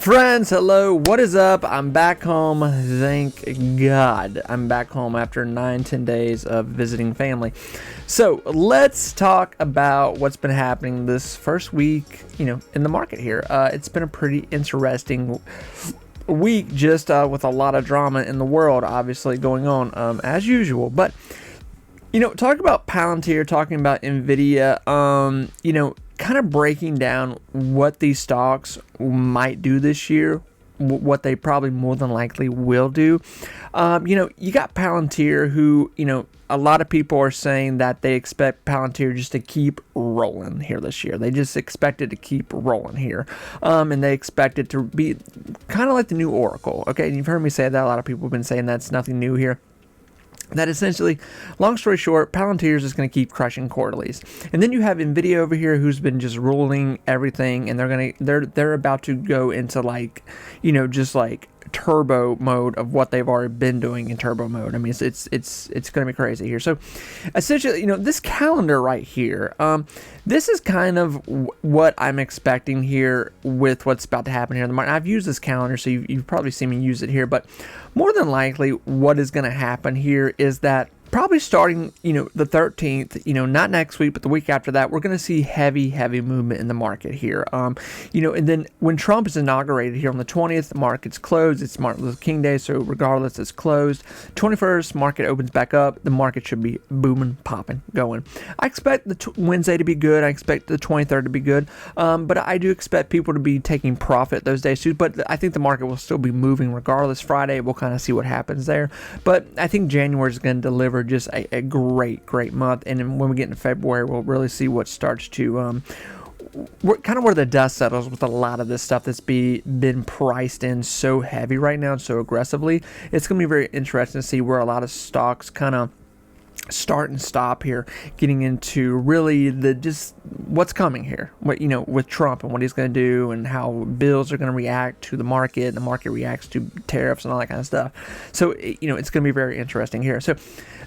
Friends, hello, what is up? I'm back home, thank God. I'm back home after 9-10 days of visiting family. So let's talk about what's been happening this first week, in the market here. It's been a pretty interesting week, just with a lot of drama in the world, obviously, going on, as usual. But, talking about Palantir, talking about Nvidia, kind of breaking down what these stocks might do this year, what they probably more than likely will do. You got Palantir, who, a lot of people are saying that they expect Palantir just to keep rolling here this year. They just expect it to keep rolling here. And they expect it to be kind of like the new Oracle. Okay, and you've heard me say that. A lot of people have been saying that's nothing new here. That essentially, long story short, Palantir is just going to keep crushing quarterlies, and then you have Nvidia over here, who's been just ruling everything, and they're about to go into just like turbo mode of what they've already been doing in turbo mode. I mean, it's going to be crazy here. So, essentially, this calendar right here, this is kind of what I'm expecting here with what's about to happen here in the market. I've used this calendar, so you've probably seen me use it here, but more than likely, what is going to happen here is that probably starting, the 13th, not next week, but the week after that, we're going to see heavy movement in the market here. And then when Trump is inaugurated here on the 20th, the market's closed. It's Martin Luther King Day, so regardless, it's closed. 21st, market opens back up. The market should be booming, popping, going. I expect the Wednesday to be good. I expect the 23rd to be good. But I do expect people to be taking profit those days too. But I think the market will still be moving regardless. Friday, we'll kind of see what happens there. But I think January is going to deliver just a great month, and then when we get into February, we'll really see what starts to where the dust settles with a lot of this stuff that's been priced in so heavy right now and so aggressively. It's going to be very interesting to see where a lot of stocks kind of start and stop here, getting into really just what's coming here, with Trump and what he's going to do, and how bills are going to react to the market, and the market reacts to tariffs and all that kind of stuff. So, it's going to be very interesting here. So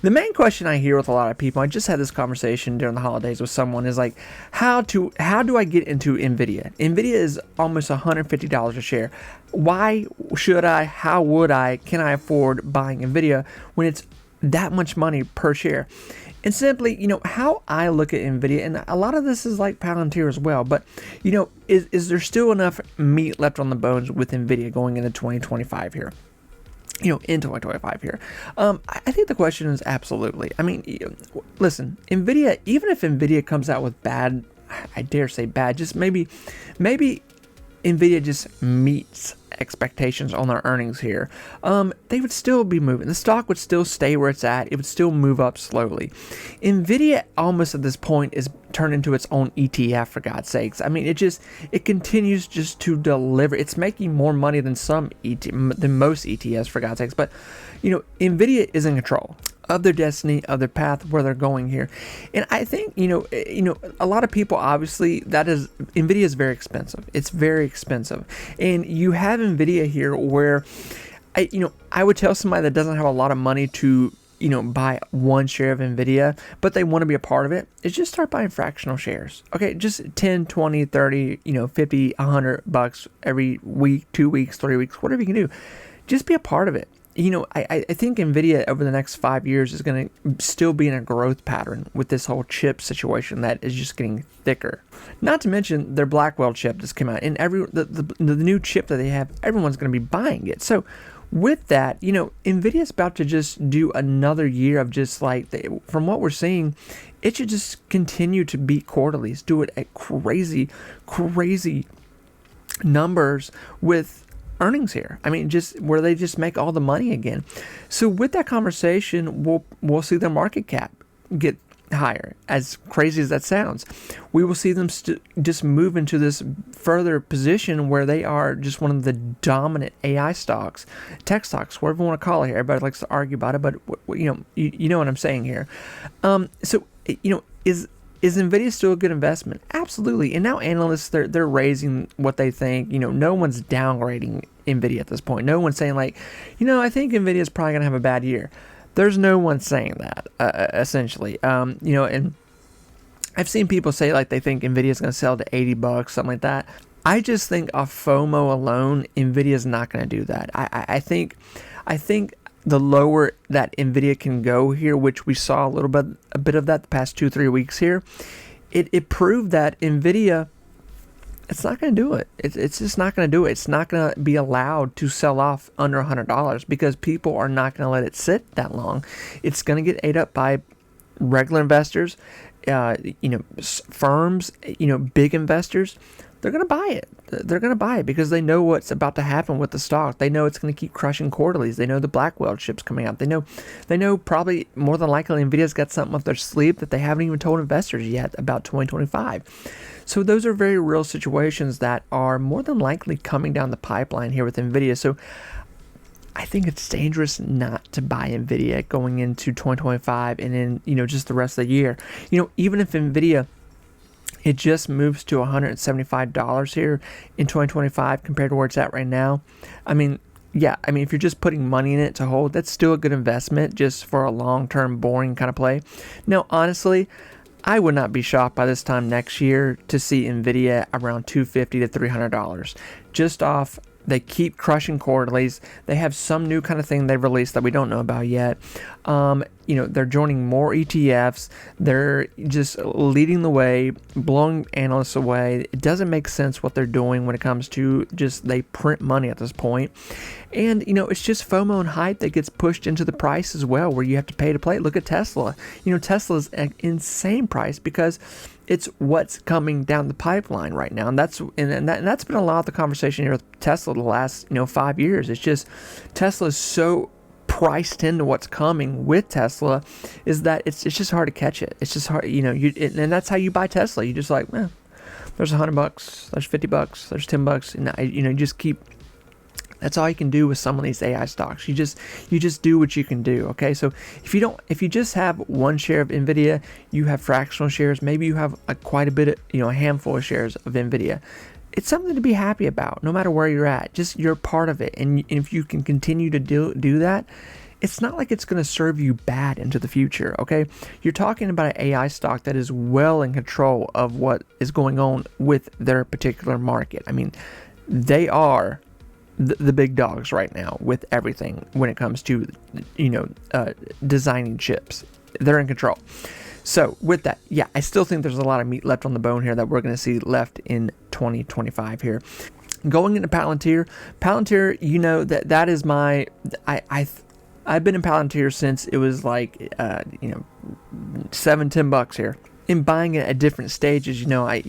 the main question I hear with a lot of people, I just had this conversation during the holidays with someone, is like, how do I get into Nvidia? Nvidia is almost $150 a share. Why should I? How would I? Can I afford buying Nvidia when it's that much money per share? And simply, how I look at Nvidia, and a lot of this is like Palantir as well, but, is there still enough meat left on the bones with Nvidia going into 2025 here? In 2025 here. I think the question is absolutely. I mean, listen, Nvidia, even if Nvidia comes out with bad, I dare say bad, just maybe Nvidia just meets expectations on their earnings here, they would still be moving. The stock would still stay where it's at. It would still move up slowly. Nvidia almost at this point is turned into its own ETF, for God's sakes. I mean, it continues just to deliver. It's making more money than than most ETFs, for God's sakes. But Nvidia is in control of their destiny, of their path, where they're going here. And I think, a lot of people, obviously, Nvidia is very expensive. It's very expensive. And you have Nvidia here where, I would tell somebody that doesn't have a lot of money to, buy one share of Nvidia, but they want to be a part of it, is just start buying fractional shares. Okay, just 10, 20, 30, 50, $100 every week, 2 weeks, 3 weeks, whatever you can do. Just be a part of it. I think Nvidia over the next 5 years is going to still be in a growth pattern with this whole chip situation that is just getting thicker. Not to mention their Blackwell chip just came out, and the new chip that they have, everyone's going to be buying it. So with that, Nvidia is about to just do another year of just from what we're seeing, it should just continue to beat quarterlies, do it at crazy numbers with earnings here. I mean, just where they just make all the money again. So with that conversation, we'll see their market cap get higher. As crazy as that sounds, we will see them just move into this further position where they are just one of the dominant AI stocks, tech stocks, whatever you want to call it here. Everybody likes to argue about it, but you know what I'm saying here. Is Nvidia still a good investment? Absolutely. And now analysts, they're raising what they think. No one's downgrading Nvidia at this point. No one's saying I think Nvidia is probably going to have a bad year. There's no one saying that, essentially. And I've seen people say they think Nvidia is going to sell to $80, something like that. I just think off FOMO alone, Nvidia is not going to do that. I think the lower that Nvidia can go here, which we saw a bit of that the past 2-3 weeks here, it proved that Nvidia, it's not going to do it. It's just not going to do it. It's not going to be allowed to sell off under $100 because people are not going to let it sit that long. It's going to get ate up by regular investors, firms, big investors. They're going to buy it. They're going to buy it because they know what's about to happen with the stock. They know it's going to keep crushing quarterlies. They know the Blackwell chip's coming out. They know probably more than likely Nvidia's got something up their sleeve that they haven't even told investors yet about 2025. So those are very real situations that are more than likely coming down the pipeline here with Nvidia. So I think it's dangerous not to buy Nvidia going into 2025 and then, just the rest of the year. Even if Nvidia, it just moves to $175 here in 2025 compared to where it's at right now. If you're just putting money in it to hold, that's still a good investment just for a long-term boring kind of play. Now, honestly, I would not be shocked by this time next year to see Nvidia around $250 to $300 just off. They keep crushing quarterlies. They have some new kind of thing they've released that we don't know about yet. They're joining more ETFs. They're just leading the way, blowing analysts away. It doesn't make sense what they're doing when it comes to just they print money at this point. And, it's just FOMO and hype that gets pushed into the price as well, where you have to pay to play. Look at Tesla. Tesla's an insane price because it's what's coming down the pipeline right now. And that's been a lot of the conversation here with Tesla the last, 5 years. It's just Tesla is so priced into what's coming with Tesla is that it's just hard to catch it. It's just hard, and that's how you buy Tesla. You just like, there's $100, there's $50, there's $10, and you just keep. That's all you can do with some of these AI stocks. You just do what you can do. Okay, so if you just have one share of Nvidia, you have fractional shares. Maybe you have quite a bit of, a handful of shares of Nvidia. It's something to be happy about, no matter where you're at. Just you're part of it, and if you can continue to do that, it's not like it's going to serve you bad into the future. Okay, you're talking about an AI stock that is well in control of what is going on with their particular market. They are the big dogs right now with everything when it comes to designing chips. They're in control. So with that, I still think there's a lot of meat left on the bone here that we're going to see left in 2025 here. Going into Palantir, that is my I've been in Palantir since it was like $7-10 here. In buying it at different stages, I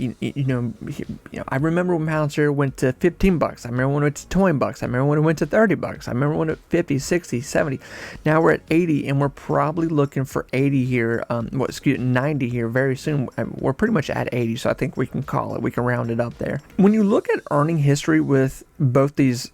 remember when Palantir went to $15. I remember when it went to $20. I remember when it went to $30. I remember when it 50, 60, 70. Now we're at 80, and we're probably looking for 80 here. 90 here very soon. We're pretty much at 80, so I think we can call it. We can round it up there. When you look at earning history with both these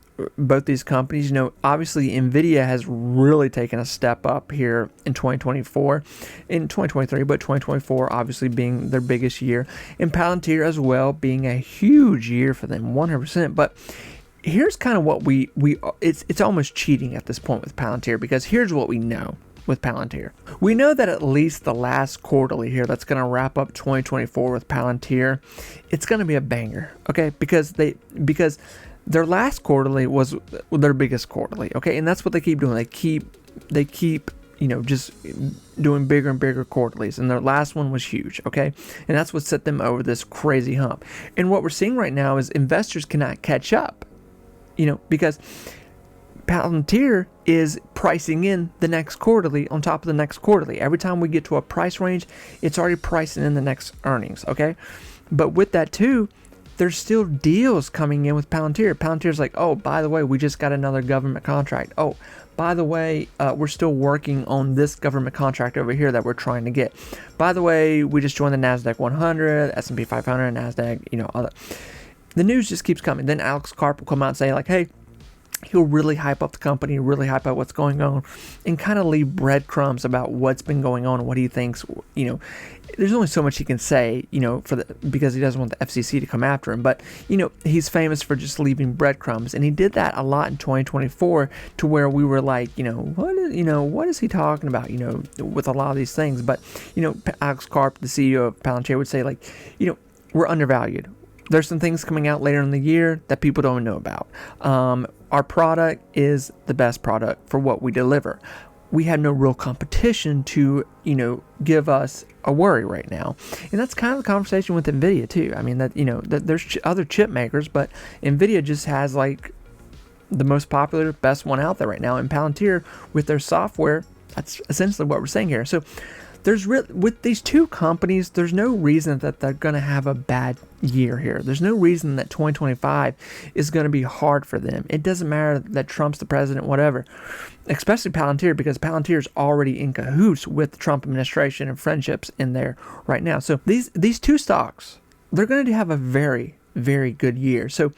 companies, obviously Nvidia has really taken a step up here in 2024, in 2023, but 2024 obviously being their biggest year, and Palantir as well being a huge year for them, 100%. But here's kind of what it's almost cheating at this point with Palantir, because here's what we know with Palantir. We know that at least the last quarterly here that's going to wrap up 2024 with Palantir, it's going to be a banger, okay? Because their last quarterly was their biggest quarterly, okay? And that's what they keep doing. They keep just doing bigger and bigger quarterlies. And their last one was huge, okay? And that's what set them over this crazy hump. And what we're seeing right now is investors cannot catch up, because Palantir is pricing in the next quarterly on top of the next quarterly. Every time we get to a price range, it's already pricing in the next earnings, okay? But with that too, there's still deals coming in with Palantir. Palantir's like, oh, by the way, we just got another government contract. Oh, by the way, we're still working on this government contract over here that we're trying to get. By the way, we just joined the NASDAQ 100, S&P 500, NASDAQ, all that. The news just keeps coming. Then Alex Karp will come out and say, like, hey, he'll really hype up the company, really hype up what's going on, and kind of leave breadcrumbs about what's been going on and what he thinks. There's only so much he can say, because he doesn't want the FCC to come after him. But, he's famous for just leaving breadcrumbs, and he did that a lot in 2024 to where we were like, what is he talking about, with a lot of these things. But, Alex Karp, the CEO of Palantir, would say, like, we're undervalued. there's some things coming out later in the year that people don't know about. Our product is the best product for what we deliver. We have no real competition to, give us a worry right now. And that's kind of the conversation with Nvidia too. I mean, that there's other chip makers, but Nvidia just has like the most popular, best one out there right now. And Palantir with their software, that's essentially what we're saying here. So with these two companies, there's no reason that they're going to have a bad year here. There's no reason that 2025 is going to be hard for them. It doesn't matter that Trump's the president, whatever, especially Palantir, because Palantir is already in cahoots with the Trump administration and friendships in there right now. So these two stocks, they're going to have a very, very good year. So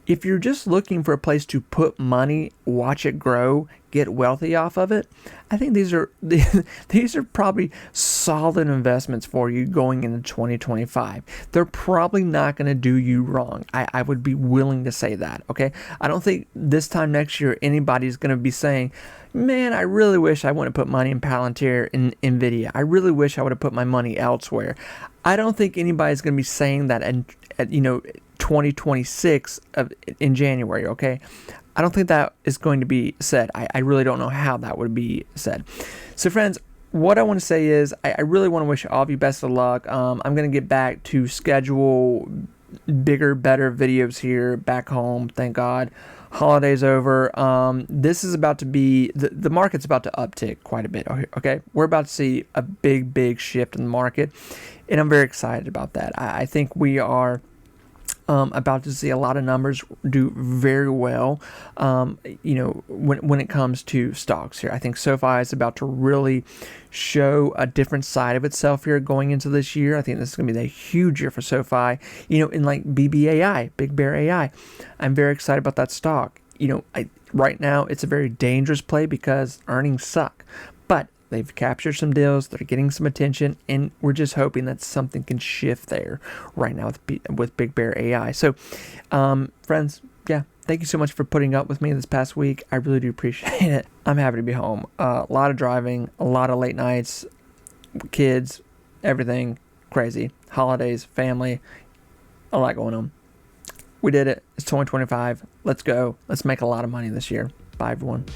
if you're just looking for a place to put money, watch it grow, get wealthy off of it, I think these are probably solid investments for you going into 2025. They're probably not going to do you wrong. I would be willing to say that, okay? I don't think this time next year anybody's going to be saying, man, I really wish I wouldn't put money in Palantir and Nvidia. I really wish I would have put my money elsewhere. I don't think anybody's going to be saying that at 2026 in January, okay? I don't think that is going to be said. I really don't know how that would be said. So friends, what I want to say is I really want to wish all of you best of luck. I'm going to get back to schedule bigger, better videos here back home. Thank God. Holidays over. This is about to be, the market's about to uptick quite a bit, okay? We're about to see a big shift in the market, and I'm very excited about that. I think we are about to see a lot of numbers do very well, when it comes to stocks here. I think SoFi is about to really show a different side of itself here going into this year. I think this is going to be a huge year for SoFi, in like BBAI, Big Bear AI. I'm very excited about that stock. Right now it's a very dangerous play because earnings suck, but they've captured some deals, they're getting some attention, and we're just hoping that something can shift there right now with Big Bear AI. So, friends, yeah, thank you so much for putting up with me this past week. I really do appreciate it. I'm happy to be home. A lot of driving, a lot of late nights, kids, everything crazy. Holidays, family, a lot going on. We did it. It's 2025. Let's go. Let's make a lot of money this year. Bye, everyone.